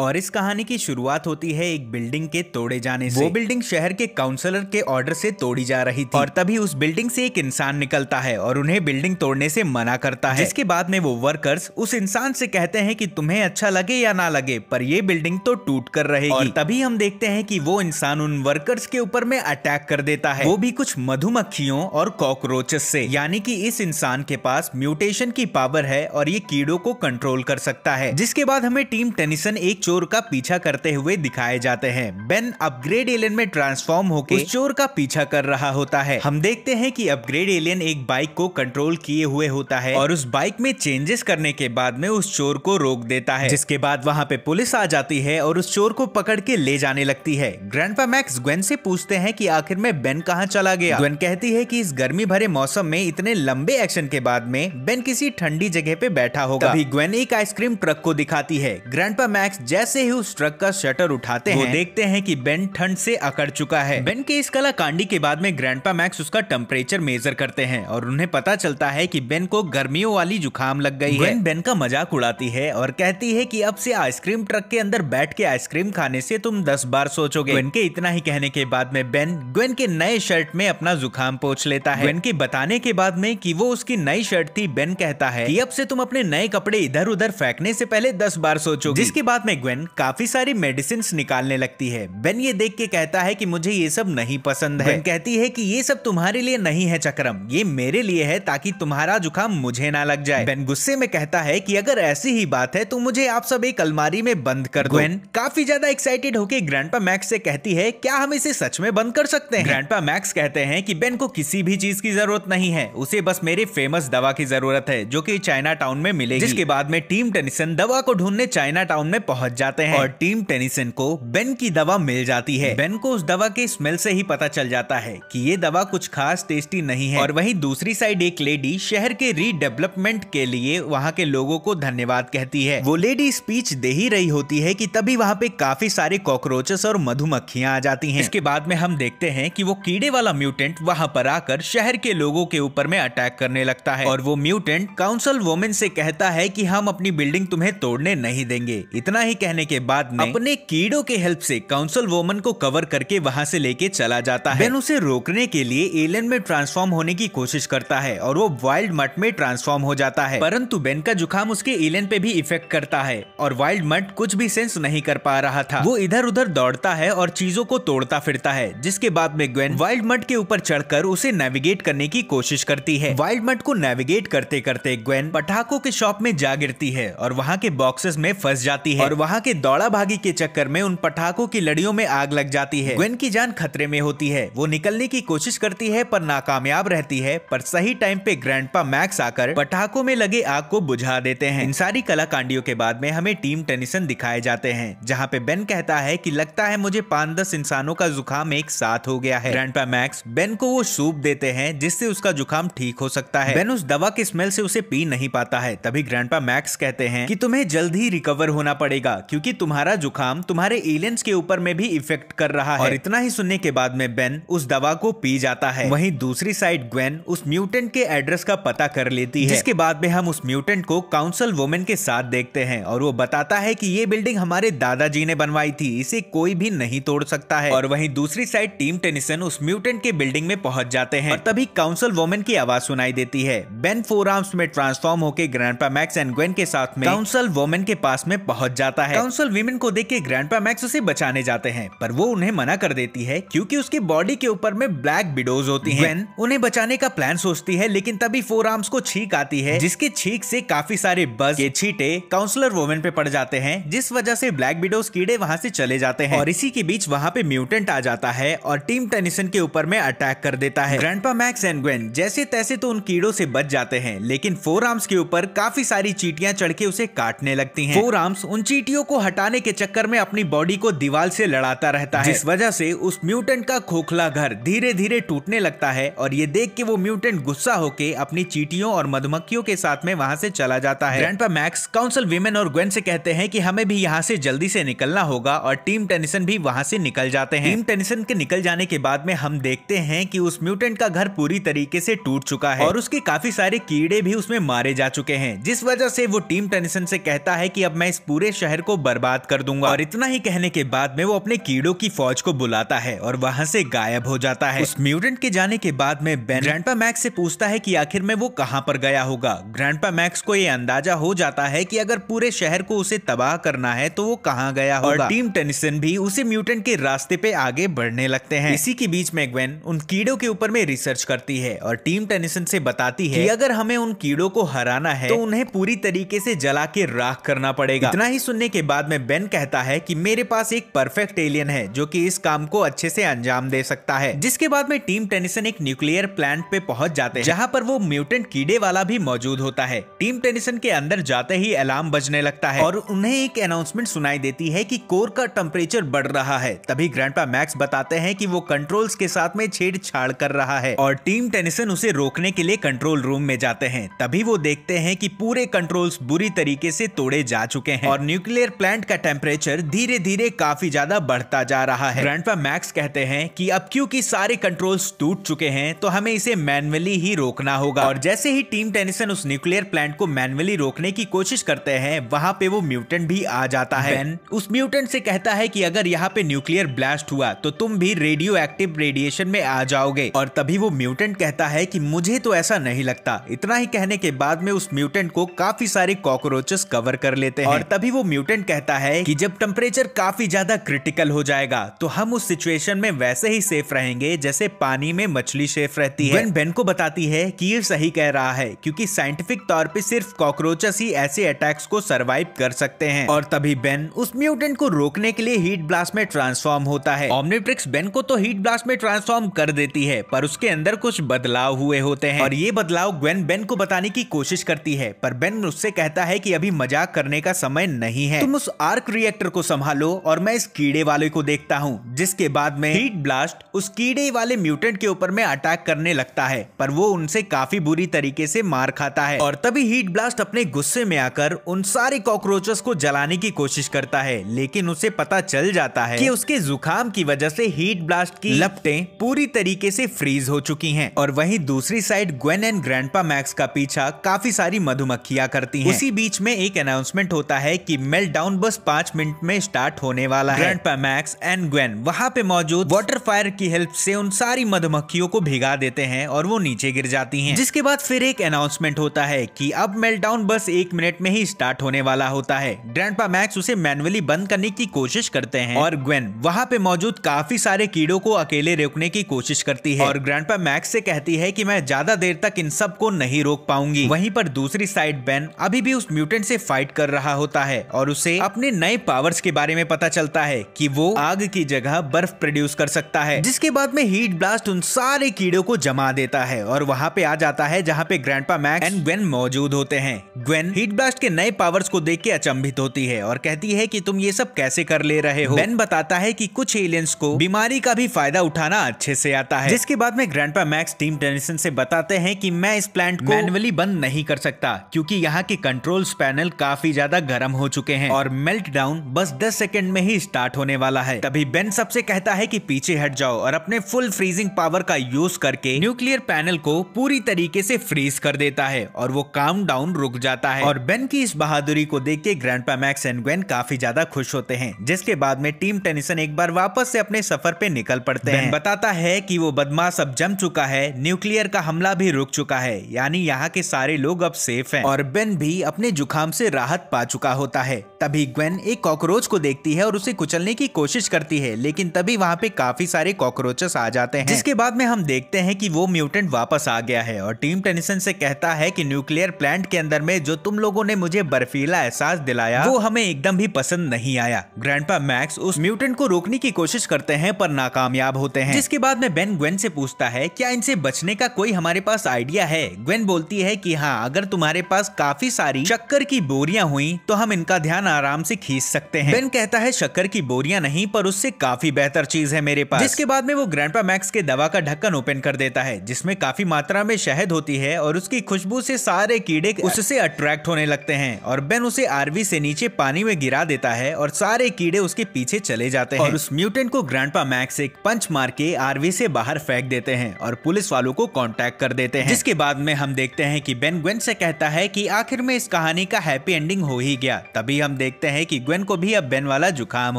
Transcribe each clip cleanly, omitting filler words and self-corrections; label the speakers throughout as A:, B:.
A: और इस कहानी की शुरुआत होती है एक बिल्डिंग के तोड़े जाने से। वो बिल्डिंग शहर के काउंसलर के ऑर्डर से तोड़ी जा रही थी और तभी उस बिल्डिंग से एक इंसान निकलता है और उन्हें बिल्डिंग तोड़ने से मना करता है। जिसके बाद में वो वर्कर्स उस इंसान से कहते हैं कि तुम्हें अच्छा लगे या ना लगे पर ये बिल्डिंग तो टूट कर रहेगी। और तभी हम देखते हैं कि वो इंसान उन वर्कर्स के ऊपर में अटैक कर देता है, वो भी कुछ मधुमक्खियों और कॉकरोचेस से। यानी कि इस इंसान के पास म्यूटेशन की पावर है और ये कीड़ों को कंट्रोल कर सकता है। जिसके बाद हमें टीम टेनिसन एक चोर का पीछा करते हुए दिखाए जाते हैं। बेन अपग्रेड एलियन में ट्रांसफॉर्म होकर उस चोर का पीछा कर रहा होता है। हम देखते हैं कि अपग्रेड एलियन एक बाइक को कंट्रोल किए हुए होता है और उस बाइक में चेंजेस करने के बाद में उस चोर को रोक देता है। जिसके बाद वहाँ पे पुलिस आ जाती है और उस चोर को पकड़ के ले जाने लगती है। ग्रैंडपा मैक्स ग्वेन से पूछते हैं कि आखिर में बेन कहाँ चला गया। ग्वेन कहती है कि इस गर्मी भरे मौसम में इतने लंबे एक्शन के बाद में बेन किसी ठंडी जगह पे बैठा होगा। तभी ग्वेन एक आइसक्रीम ट्रक को दिखाती है। ग्रैंडपा मैक्स जैसे ही उस ट्रक का शटर उठाते हैं वो देखते हैं कि बेन ठंड से अकड़ चुका है। बेन के इस कलाकांडी के बाद में ग्रैंडपा मैक्स उसका टेम्परेचर मेजर करते हैं और उन्हें पता चलता है कि बेन को गर्मियों वाली जुकाम लग गई है। बेन का मजाक उड़ाती है और कहती है कि अब से आइसक्रीम ट्रक के अंदर बैठ के आइसक्रीम खाने से तुम 10 बार सोचोगे। ग्वेन के इतना ही कहने के बाद में बेन ग्वेन के नए शर्ट में अपना जुकाम पोंछ लेता है। ग्वेन के बताने के बाद में कि वो उसकी नई शर्ट थी, बेन कहता है कि अब से तुम अपने नए कपड़े इधर उधर फेंकने से पहले 10 बार सोचोगे। जिसके बाद में ग्वेन काफी सारी मेडिसिन निकालने लगती है। बेन ये देख के कहता है कि मुझे ये सब नहीं पसंद है। ग्वेन कहती है कि ये सब तुम्हारे लिए नहीं है चक्रम, ये मेरे लिए है ताकि तुम्हारा जुकाम मुझे ना लग जाए। बेन गुस्से में कहता है कि अगर ऐसी ही बात है तो मुझे आप सब एक अलमारी में बंद कर दो। ग्वेन काफी ज्यादा एक्साइटेड होकर ग्रैंडपा मैक्स से कहती है क्या हम इसे सच में बंद कर सकते हैं। ग्रैंडपा मैक्स कहते हैं कि बेन को किसी भी चीज की जरूरत नहीं है, उसे बस मेरे फेमस दवा की जरूरत है जो कि चाइना टाउन में मिलेगी। जिसके बाद में टीम टेनिसन दवा को ढूंढने चाइना टाउन में पहुंच जाते हैं और टीम टेनिसन को बेन की दवा मिल जाती है। बेन को उस दवा के स्मेल से ही पता चल जाता है कि ये दवा कुछ खास टेस्टी नहीं है। और वहीं दूसरी साइड एक लेडी शहर के रीडेवलपमेंट के लिए वहाँ के लोगों को धन्यवाद कहती है। वो लेडी स्पीच दे ही रही होती है कि तभी वहाँ पे काफी सारे कॉकरोचेस और मधुमक्खियां आ जाती हैं। इसके बाद में हम देखते हैं कि वो कीड़े वाला म्यूटेंट वहाँ पर आकर शहर के लोगों के ऊपर में अटैक करने लगता है और वो म्यूटेंट काउंसिल वुमेन से कहता है कि हम अपनी बिल्डिंग तुम्हें तोड़ने नहीं देंगे। इतना ही कहने के बाद में अपने कीड़ों के हेल्प से काउंसिल वुमन को कवर करके वहां से लेके चला जाता है। बेन उसे रोकने के लिए एलियन में ट्रांसफॉर्म होने की कोशिश करता है और वो वाइल्ड मट में ट्रांसफॉर्म हो जाता है, परंतु बेन का जुकाम उसके एलियन पे भी इफेक्ट करता है और वाइल्ड मट कुछ भी सेंस नहीं कर पा रहा था। वो इधर उधर दौड़ता है और चीजों को तोड़ता फिरता है। जिसके बाद में ग्वेन वाइल्ड मट के ऊपर चढ़कर उसे नेविगेट करने की कोशिश करती है। वाइल्ड मट को नेविगेट करते करते ग्वेन पटाखों के शॉप में जा गिरती है और वहाँ के बॉक्सेस में फंस जाती है और वहाँ के दौड़ा भागी के चक्कर में उन पटाखों की लड़ियों में आग लग जाती है। ग्वेन की जान खतरे में होती है। वो निकलने की कोशिश करती है पर नाकामयाब रहती है, पर सही टाइम पे ग्रैंडपा मैक्स आकर पटाखों में लगे आग को बुझा देते हैं। इन सारी कलाकांडियों के बाद में हमें टीम टेनिसन दिखाए जाते हैं जहाँ पे बेन कहता है कि लगता है मुझे 5-10 इंसानों का जुकाम एक साथ हो गया है। ग्रैंडपा मैक्स बेन को वो सूप देते हैं जिससे उसका जुकाम ठीक हो सकता है। बेन उस दवा की स्मेल से उसे पी नहीं पाता है। तभी ग्रैंडपा मैक्स कहते हैं कि तुम्हें जल्द ही रिकवर होना पड़ेगा क्योंकि तुम्हारा जुकाम तुम्हारे एलियंस के ऊपर में भी इफेक्ट कर रहा है। और इतना ही सुनने के बाद में बेन उस दवा को पी जाता है। वहीं दूसरी साइड ग्वेन उस म्यूटेंट के एड्रेस का पता कर लेती है। जिसके बाद में हम उस म्यूटेंट को काउंसिल वुमेन के साथ देखते हैं और वो बताता है कि ये बिल्डिंग हमारे दादाजी ने बनवाई थी, इसे कोई भी नहीं तोड़ सकता है। और वहीं दूसरी साइड टीम टेनिसन उस म्यूटेंट के बिल्डिंग में पहुंच जाते हैं और तभी काउंसिल वुमेन की आवाज सुनाई देती है। बेन 4 आर्म्स में ट्रांसफॉर्म होकर ग्रैंडपा मैक्स एंड ग्वेन के साथ में काउंसिल वुमेन के पास में पहुंच जाता है। काउंसिल वुमेन को देख के ग्रैंडपा मैक्स उसे बचाने जाते हैं पर वो उन्हें मना कर देती है क्योंकि उसकी बॉडी के ऊपर में ब्लैक विडोज होती हैं। ग्वेन उन्हें बचाने का प्लान सोचती है लेकिन तभी 4 आर्म्स को छींक आती है जिसके छींक से काफी सारे बज के छींटे काउंसलर वुमेन पे पड़ जाते हैं जिस वजह से ब्लैक विडोज कीड़े वहां से चले जाते हैं। और इसी के बीच वहां पे म्यूटेंट आ जाता है और टीम टेनिसन के ऊपर में अटैक कर देता है। ग्रैंडपा मैक्स एंड ग्वेन जैसे तैसे तो उन कीड़ों से बच जाते हैं लेकिन 4 आर्म्स के ऊपर काफी सारी चींटियां चढ़ के उसे काटने लगती हैं। 4 आर्म्स उन चींटियों को हटाने के चक्कर में अपनी बॉडी को दीवार से लड़ाता रहता है जिस वजह से उस म्यूटेंट का खोखला घर धीरे धीरे टूटने लगता है और ये देख के वो म्यूटेंट गुस्सा होके अपनी चींटियों और मधुमक्खियों के साथ में वहां से चला जाता है। ग्रैंडपा मैक्स काउंसिल विमेन और ग्वेन से कहते हैं कि हमें भी यहाँ से जल्दी से निकलना होगा और टीम टेनिसन भी वहां से निकल जाते हैं। टीम टेनिसन के निकल जाने के बाद में हम देखते हैं कि उस म्यूटेंट का घर पूरी तरीके से टूट चुका है और उसके काफी सारे कीड़े भी उसमें मारे जा चुके हैं जिस वजह से वो टीम टेनिसन से कहता है कि अब मैं इस पूरे शहर शहर को बर्बाद कर दूंगा। और इतना ही कहने के बाद में वो अपने कीड़ों की फौज को बुलाता है और वहाँ से गायब हो जाता है। उस म्यूटेंट के जाने के बाद में बेन ग्रैंडपा मैक्स से पूछता है कि आखिर में वो कहाँ पर गया होगा। ग्रैंडपा मैक्स को ये अंदाजा हो जाता है कि अगर पूरे शहर को उसे तबाह करना है तो वो कहाँ गया होगा। और टीम टेनिसन भी उसी म्यूटेंट के रास्ते पे आगे बढ़ने लगते हैं। इसी के बीच में ग्वेन उन कीड़ों के ऊपर में रिसर्च करती है और टीम टेनिसन से बताती है कि अगर हमें उन कीड़ों को हराना है तो उन्हें पूरी तरीके से जला के राख करना पड़ेगा। इतना ही सुनने के बाद में बेन कहता है कि मेरे पास एक परफेक्ट एलियन है जो कि इस काम को अच्छे से अंजाम दे सकता है। जिसके बाद में टीम टेनिसन एक न्यूक्लियर प्लांट पे पहुंच जाते हैं जहां पर वो म्यूटेंट कीड़े वाला भी मौजूद होता है। टीम टेनिसन के अंदर जाते ही अलार्म बजने लगता है और उन्हें एक अनाउंसमेंट सुनाई देती है कि कोर का टेम्परेचर बढ़ रहा है। तभी ग्रैंडपा मैक्स बताते हैं कि वो कंट्रोल्स के साथ में छेड़छाड़ कर रहा है और टीम टेनिसन उसे रोकने के लिए कंट्रोल रूम में जाते हैं। तभी वो देखते हैं कि पूरे कंट्रोल्स बुरी तरीके से तोड़े जा चुके हैं और न्यूक्लियर प्लांट का टेम्परेचर धीरे धीरे काफी ज्यादा बढ़ता जा रहा है। ग्रैंडपा मैक्स कहते हैं कि अब क्योंकि सारे कंट्रोल्स टूट चुके हैं तो हमें इसे मैन्युअली ही रोकना होगा। और जैसे ही टीम टेनिसन उस न्यूक्लियर प्लांट को मैन्युअली रोकने की कोशिश करते हैं वहां पे वो म्यूटेंट भी आ जाता है। बेन उस म्यूटेंट से कहता है कि अगर यहाँ पे न्यूक्लियर ब्लास्ट हुआ तो तुम भी रेडियो एक्टिव रेडिएशन में आ जाओगे। और तभी वो म्यूटेंट कहता है कि मुझे तो ऐसा नहीं लगता। इतना ही कहने के बाद में उस म्यूटेंट को काफी सारे कॉकरोचेस कवर कर लेते हैं। और तभी वो म्यूटेंट कहता है कि जब टेम्परेचर काफी ज्यादा क्रिटिकल हो जाएगा तो हम उस सिचुएशन में वैसे ही सेफ रहेंगे जैसे पानी में मछली सेफ रहती है। बेन को बताती है कि ये सही कह रहा है क्योंकि साइंटिफिक तौर पे सिर्फ कॉकरोचेस ही ऐसे अटैक्स को सरवाइव कर सकते हैं। और तभी बेन उस म्यूटेंट को रोकने के लिए हीट ब्लास्ट में ट्रांसफॉर्म होता है। ओमनिट्रिक्स बेन को तो हीट ब्लास्ट में ट्रांसफॉर्म कर देती है पर उसके अंदर कुछ बदलाव हुए होते हैं और ये बदलाव ग्वेन बेन को बताने की कोशिश करती है पर बेन उससे कहता है कि अभी मजाक करने का समय नहीं है, तुम उस आर्क रिएक्टर को संभालो और मैं इस कीड़े वाले को देखता हूँ। जिसके बाद में हीट ब्लास्ट उस कीड़े वाले म्यूटेंट के ऊपर में अटैक करने लगता है पर वो उनसे काफी बुरी तरीके से मार खाता है। और तभी हीट ब्लास्ट अपने गुस्से में आकर उन सारे कॉकरोचेस को जलाने की कोशिश करता है लेकिन उसे पता चल जाता है कि उसके जुकाम की वजह से हीट ब्लास्ट की लपटें पूरी तरीके से फ्रीज हो चुकी हैं। और वहीं दूसरी side Gwen and grandpa max का पीछा काफी सारी मधुमक्खियां करती हैं। उसी बीच में एक अनाउंसमेंट होता है कि मेल्टडाउन बस 5 मिनट में स्टार्ट होने वाला है। ग्रैंडपा मैक्स एंड ग्वेन वहां पे मौजूद वाटर फायर की हेल्प से उन सारी मधुमक्खियों को भिगा देते हैं और वो नीचे गिर जाती हैं। जिसके बाद फिर एक अनाउंसमेंट होता है कि अब मेल्टडाउन बस 1 मिनट में ही स्टार्ट होने वाला होता है। ग्रैंडपा मैक्स उसे मैन्युअली बंद करने की कोशिश करते हैं और ग्वेन वहां पे मौजूद काफी सारे कीड़ों को अकेले रोकने की कोशिश करती है और ग्रैंडपा मैक्स से कहती है कि मैं ज्यादा देर तक इन सब को नहीं रोक पाऊंगी। वहीं पर दूसरी साइड बेन अभी भी उस म्यूटेंट से फाइट कर रहा होता है और उसे अपने नए पावर्स के बारे में पता चलता है कि वो आग की जगह बर्फ प्रोड्यूस कर सकता है। जिसके बाद में हीट ब्लास्ट उन सारे कीड़ों को जमा देता है और वहां पे आ जाता है जहां पे ग्रैंडपा मैक्स एंड ग्वेन मौजूद होते हैं। ग्वेन हीट ब्लास्ट के नए पावर्स को देख के अचंभित होती है और कहती है कि तुम ये सब कैसे कर ले रहे हो। बेन बताता है कि कुछ एलियंस को बीमारी का भी फायदा उठाना अच्छे से आता है। जिसके बाद में ग्रैंडपा मैक्स टीम टेनिसन से बताते हैं कि मैं इस प्लांट को मैन्युअली बंद नहीं कर सकता क्योंकि यहाँ के कंट्रोल्स पैनल काफी ज्यादा गर्म हो चुके हैं और मेल्ट डाउन बस 10 सेकंड में ही स्टार्ट होने वाला है। तभी बेन सबसे कहता है कि पीछे हट जाओ और अपने फुल फ्रीजिंग पावर का यूज करके न्यूक्लियर पैनल को पूरी तरीके से फ्रीज कर देता है और वो काउंटडाउन रुक जाता है। और बेन की इस बहादुरी को देख के ग्रैंडपा मैक्स एंड ग्वेन काफी ज्यादा खुश होते हैं। जिसके बाद में टीम टेनिसन एक बार वापस से अपने सफर पे निकल पड़ते हैं। बताता है कि वो बदमाश अब जम चुका है, न्यूक्लियर का हमला भी रुक चुका है, यानी यहाँ के सारे लोग अब सेफ हैं और बेन भी अपने जुकाम से राहत पा चुका होता है। तभी ग्वेन एक कॉकरोच को देखती है और उसे कुचलने की कोशिश करती है लेकिन तभी वहाँ पे काफी सारे कॉकरोचेस आ जाते हैं। जिसके बाद में हम देखते हैं कि वो म्यूटेंट वापस आ गया है और टीम टेनिसन से कहता है कि न्यूक्लियर प्लांट के अंदर में जो तुम लोगों ने मुझे बर्फीला एहसास दिलाया वो हमें एकदम भी पसंद नहीं आया। ग्रैंडपा मैक्स उस म्यूटेंट को रोकने की कोशिश करते हैं पर नाकामयाब होते हैं। जिसके बाद में बेन ग्वेन से पूछता है क्या इनसे बचने का कोई हमारे पास आइडिया है। ग्वेन बोलती है कि हाँ, अगर तुम्हारे पास काफी सारी शक्कर की बोरियां हुई तो हम इनका ध्यान आराम से खींच सकते हैं। बेन कहता है शक्कर की बोरियां नहीं पर उससे काफी बेहतर चीज है मेरे पास। जिसके बाद में वो ग्रैंडपा मैक्स के दवा का ढक्कन ओपन कर देता है जिसमें काफी मात्रा में शहद होती है और उसकी खुशबू से सारे कीड़े उससे अट्रैक्ट होने लगते हैं और बेन उसे आरवी से नीचे पानी में गिरा देता है और सारे कीड़े उसके पीछे चले जाते हैं और उस म्यूटेंट को ग्रैंडपा मैक्स एक पंच मार के आरवी से बाहर फेंक देते हैं और पुलिस वालों को कांटेक्ट कर देते हैं। जिसके बाद में हम देखते हैं कि बेन ग्वेन से कहता है कि आखिर में इस कहानी का हैप्पी एंडिंग हो ही गया। तभी हम देखते हैं कि ग्वेन को भी अब बेन वाला जुकाम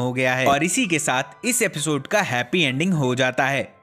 A: हो गया है और इसी के साथ इस एपिसोड का हैप्पी एंडिंग हो जाता है।